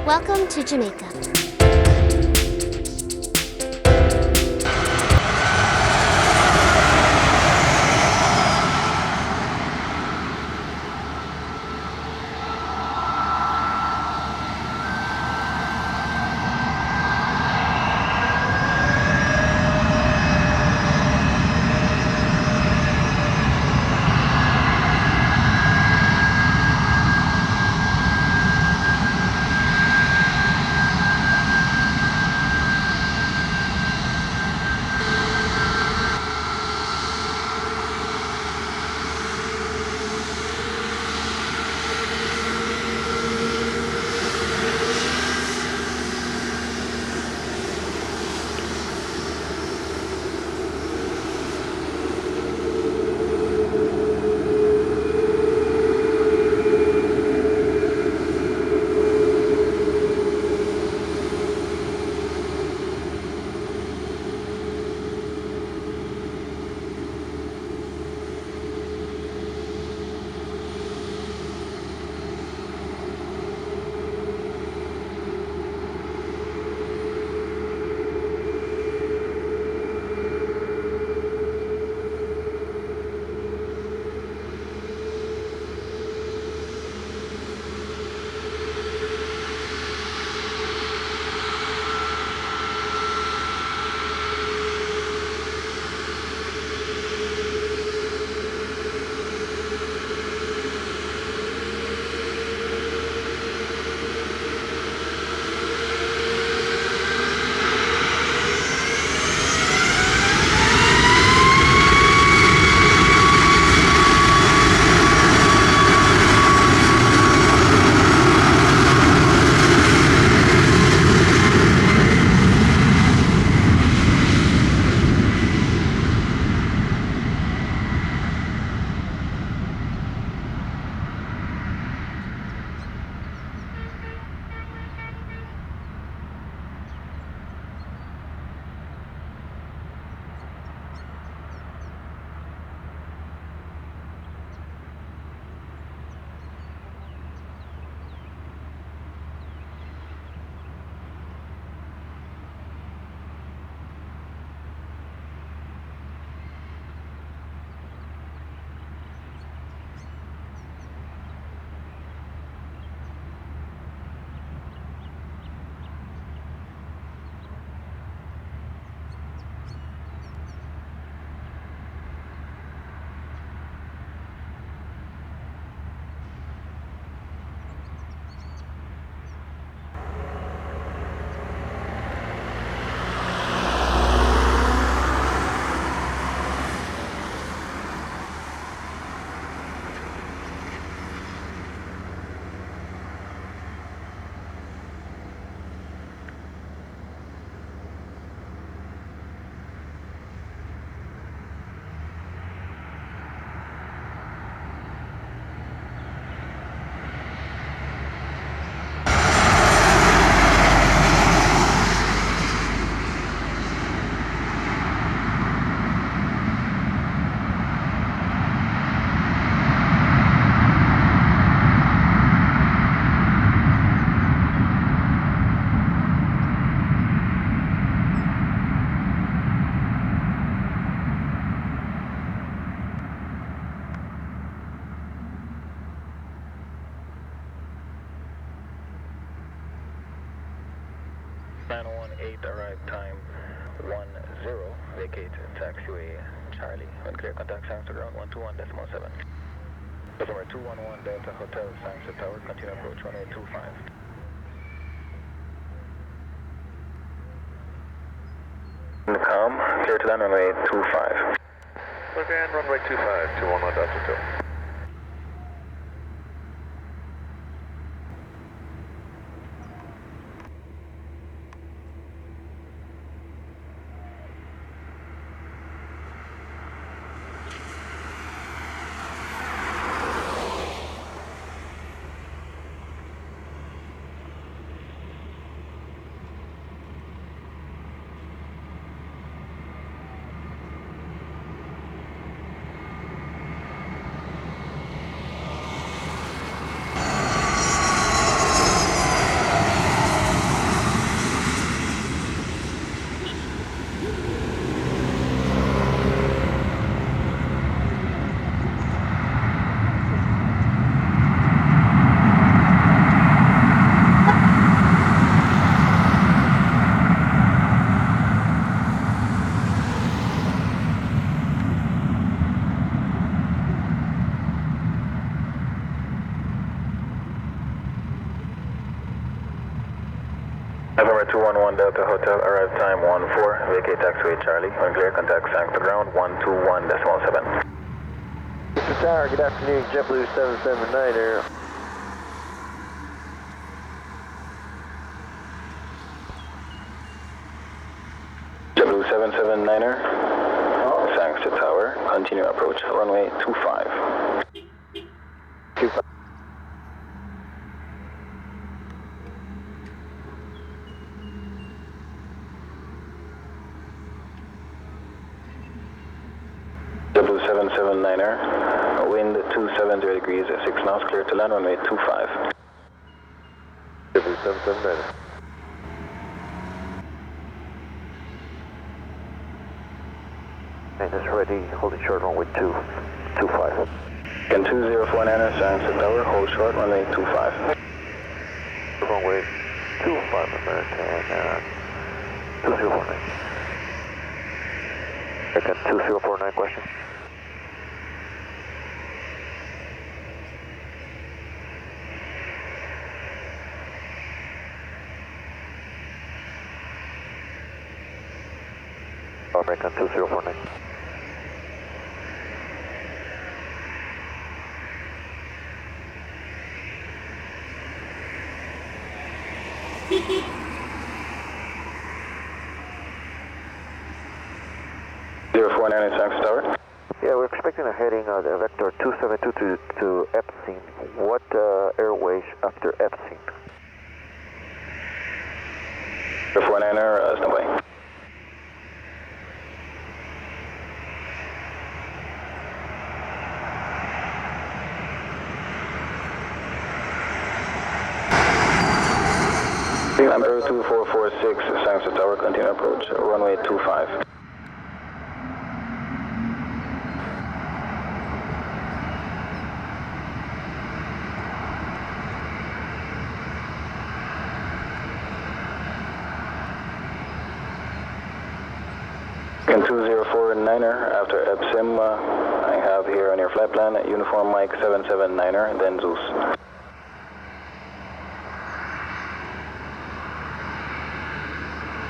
Welcome to Jamaica. Arrive time 10, vacate taxiway Charlie. When clear, contact Sunset ground 121.7. Customer 211 Delta Hotel, Sunset Tower, continue approach 1825. Calm, clear to land runway 25. Okay, and runway 25, 211 Delta Hotel. November 211 Delta Hotel, arrive time 14, vacate taxiway Charlie. When clear, contact Sank to ground 121.7. Mr. Tower, good afternoon, JetBlue 779er. JetBlue 779er, Sanks to tower, continue approach, runway 25. 25. JetBlue 779er, wind 270 degrees, 6 knots, clear to land, runway 25. JetBlue 779er. And it's ready, holding short runway 225. Can 2049er, Sanks to tower, hold short, runway 25. Runway 25 American, 2049. American 2049 question. American 2049. Sanks Tower. Yeah, we're expecting a heading the vector 272 to Epstein. What airways after Epstein? 49er, standby. Number 2446, Sanks Tower, continue approach, runway 25. Can 2049er, after Epsim, I have here on your flight plan, uniform Mike 779er, then Zeus.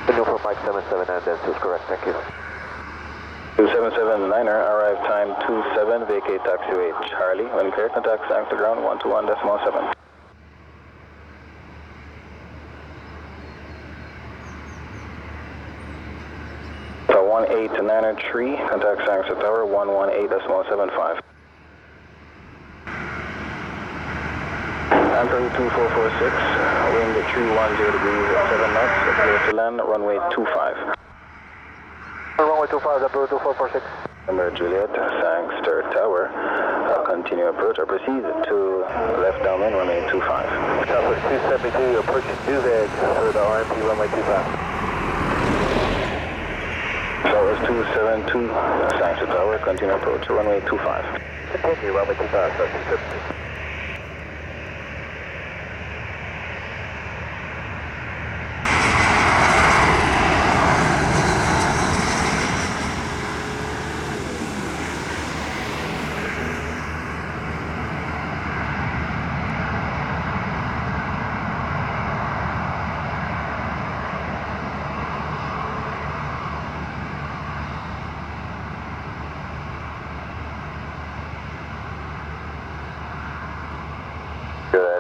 Uniform Mike 779, then Zeus, correct, thank you. 779er, arrive time 27, vacate taxiway Charlie. When clear, contact Sank to ground 121.7. 1893, contact Sanks Tower 118.75. Amperage 2446, wind 310 degrees, 7 knots, clear to land, runway 25. Runway 25, Amperage 2446. Number Juliet, Sanks Tower, continue approach or proceed to left downwind, runway 25. Southwest 272, approaching Duvet for the RMP runway 25. Southwest 272, Sanks Tower, continue approach, runway 25. Continue, runway 25, Southwest 272.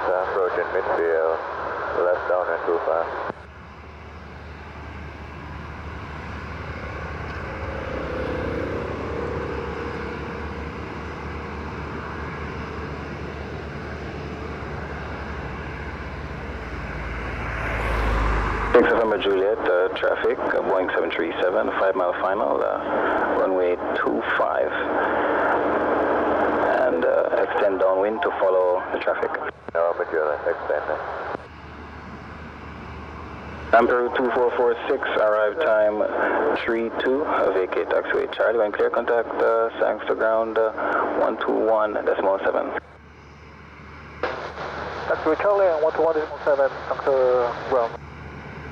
Approaching midfield, left down and 25. November Juliet, traffic, Boeing 737, 5 mile final, runway 25. And extend downwind to follow the traffic. November Juliet, extend. Amperage 2446, arrive time 32, vacate taxiway Charlie. When clear, contact Sanks to ground 121.7. Taxiway Charlie and 121.7, Sanks to ground.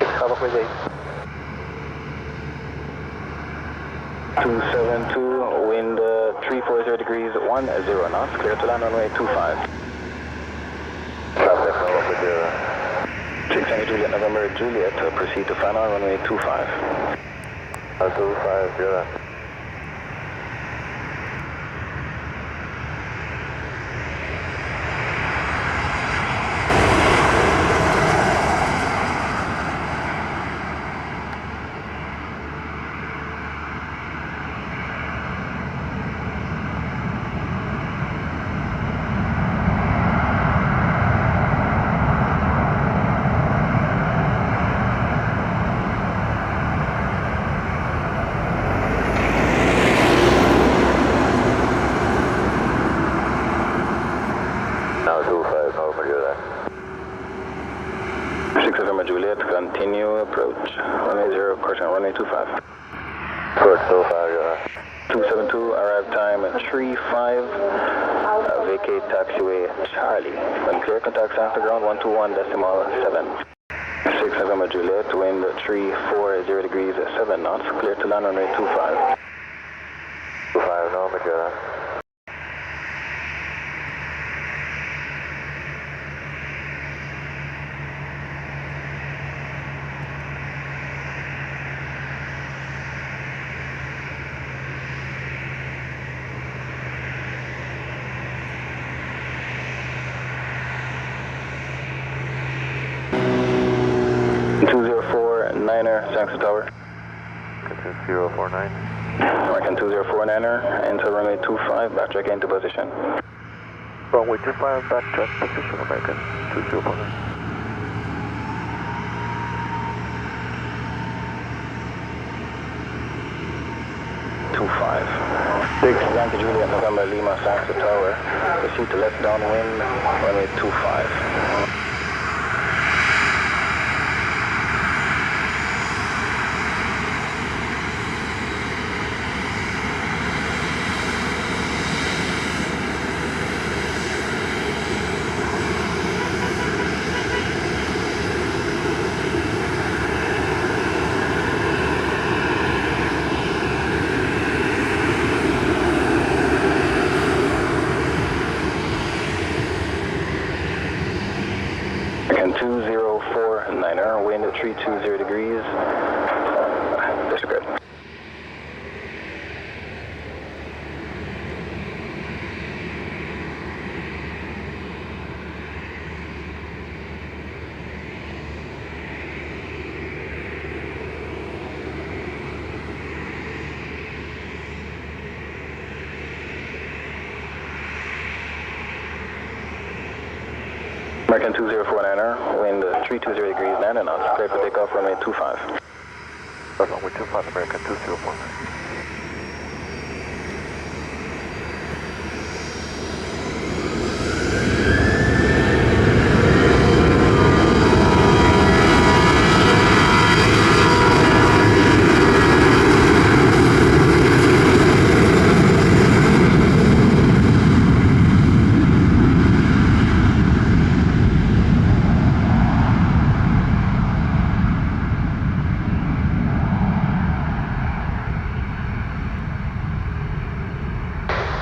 Have a great day. 272, wind 340 degrees, 10 knots, clear to land runway 25. Traffic, November 6 Tango Juliet, November Juliet, proceed to final runway 25. 25, you're that. Now 25, November Juliet. 6 November Juliet, continue approach. Runway 0, course on runway 25. Course 25, you're that. 272, arrive time at 35. Vacate taxiway Charlie. When clear, contact after ground 121.7. 6 November Juliet, wind 340 degrees 7 knots. Clear to land runway 25. 25, November Juliet. Saxon Tower. 2049. American 2049er, enter runway 25, backtrack into position. Runway 25, backtrack position, American 2049. Six Yankee Juliet, November Lima, Saxon Tower. Proceed to left downwind, runway 25. American 2049er, wind at 320 degrees. Disregard. American 2049er, wind 320 degrees, 9 knots, clear for takeoff, runway 25. Runway 25, American 2049.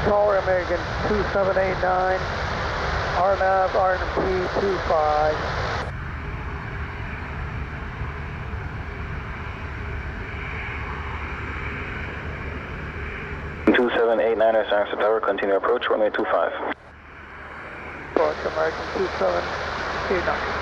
Tower American 2789, RNAV, RNP 25. Two 789er, Saxon Tower, continue approach, runway 25. Approach American 2789.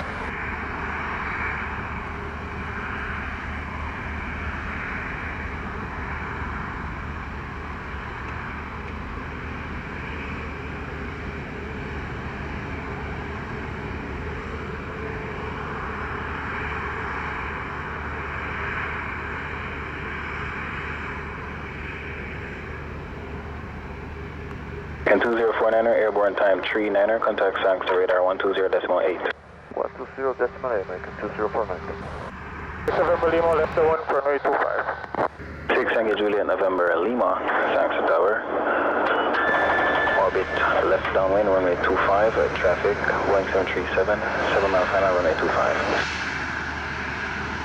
And 2049er, airborne time 39er, contact Saxon radar 120.8. 120.8, American 2049. November Lima, left 1 for runway 25. 6 Yankee Juliet, November Lima, Saxon Tower. Orbit left downwind, runway 25, traffic 1737, 7 mile final, runway 25.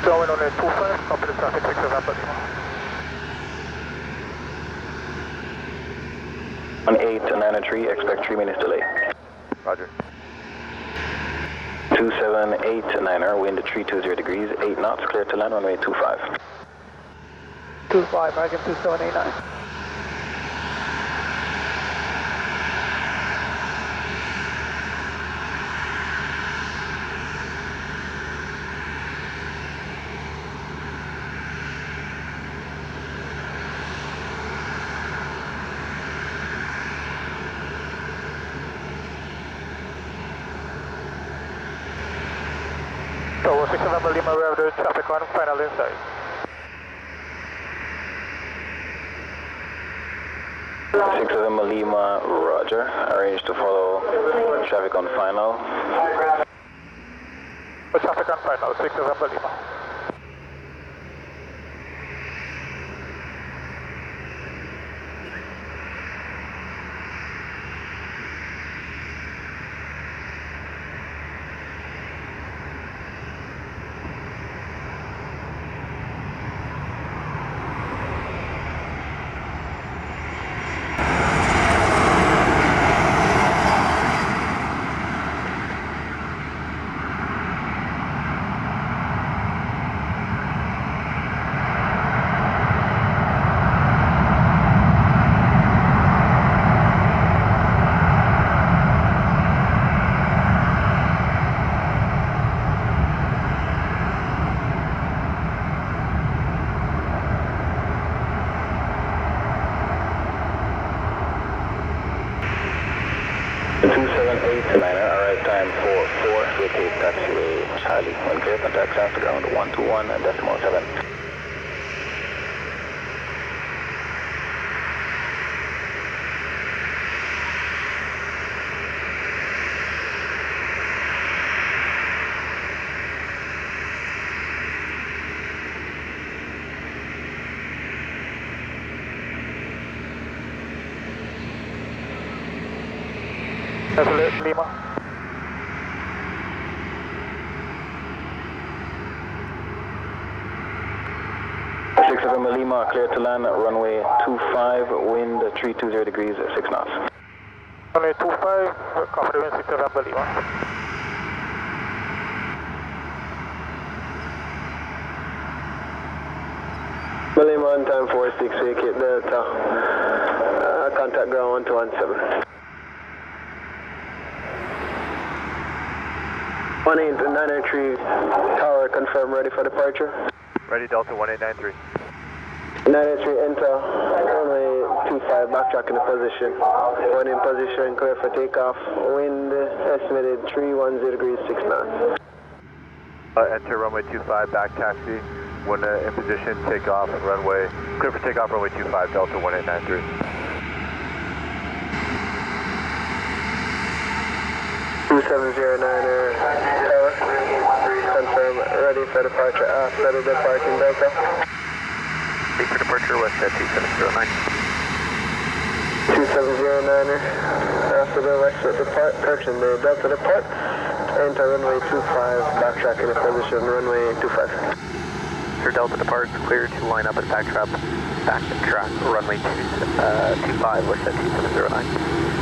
Downwind runway 25, copy the traffic 6 November Lima. On 893, expect 3 minutes delay. Roger. 2789er, wind 320 degrees, 8 knots, clear to land, runway 25. 25, American 2789. So 6 November Lima, we have the traffic on final inside. 6 November Lima, roger. Arrange to follow traffic on final. Traffic on final, 6 November Lima. Arrive time 44, vacate taxiway Charlie. When clear, contact south to ground 121.7. Lima. Six of them, Lima, clear to land, runway 25, wind 320 degrees, 6 knots. Runway 25, copy wind 6 November Lima. Lima on time 46, vacate Delta. Contact ground 1217. 1893 tower, confirm, ready for departure. Ready, Delta 1893. 983 enter, runway 25, backtrack in the position. One in position, clear for takeoff. Wind estimated 310 degrees, 6 knots. Enter runway 25, back taxi. One in position, takeoff, runway, clear for takeoff, runway 25, Delta 1893. 2709er tower, confirm, ready for departure after the departing Delta. Ready for departure, west at 2709. 2709er, after the west at depart, correction, the Delta depart, enter runway 25, backtrack in the position, runway 25. Sir, Delta departs, clear to line up at backtrack, runway 25, west at 2709.